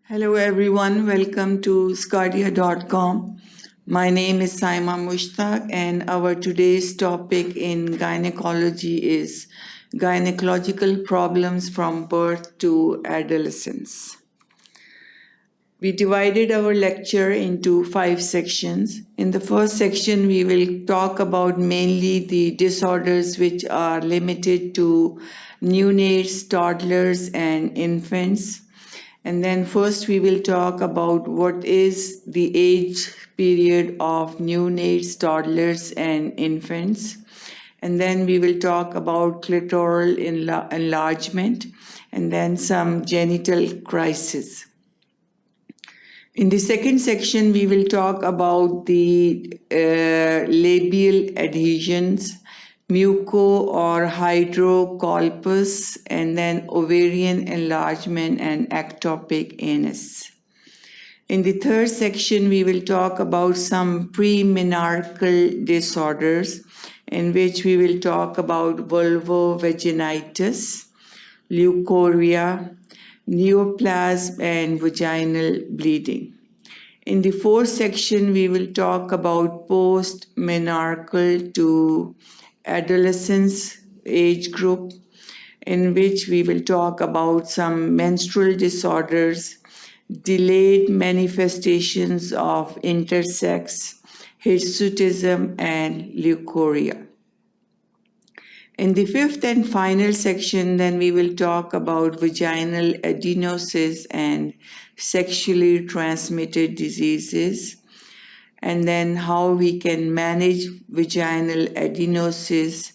Hello everyone, welcome to sqadia.com. My name is Saima Mushtaq and our today's topic in gynecology is gynecological problems from birth to adolescence. We divided our lecture into 5 sections. In the first section, we will talk about mainly the disorders which are limited to neonates, toddlers, and infants. And then first we will talk about what is the age period of neonates, toddlers, and infants. And then we will talk about clitoral enlargement and then some genital crisis. In the second section, we will talk about the labial adhesions, muco or hydrocolpus, and then ovarian enlargement and ectopic anus. In the third section, we will talk about some premenarchal disorders, in which we will talk about vulvovaginitis, leucorrhea, neoplasm, and vaginal bleeding. In the fourth section, we will talk about post-menarchal to adolescence age group, in which we will talk about some menstrual disorders, delayed manifestations of intersex, hirsutism, and leucorrhea. In the fifth and final section, then we will talk about vaginal adenosis and sexually transmitted diseases, and then how we can manage vaginal adenosis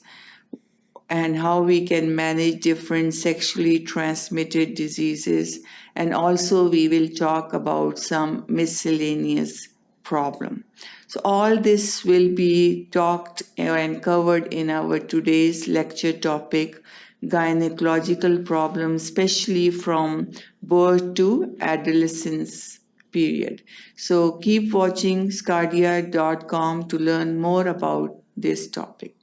and how we can manage different sexually transmitted diseases. And also we will talk about some miscellaneous problem. So all this will be talked and covered in our today's lecture topic, gynecological problems, especially from birth to adolescence period. So keep watching sqadia.com to learn more about this topic.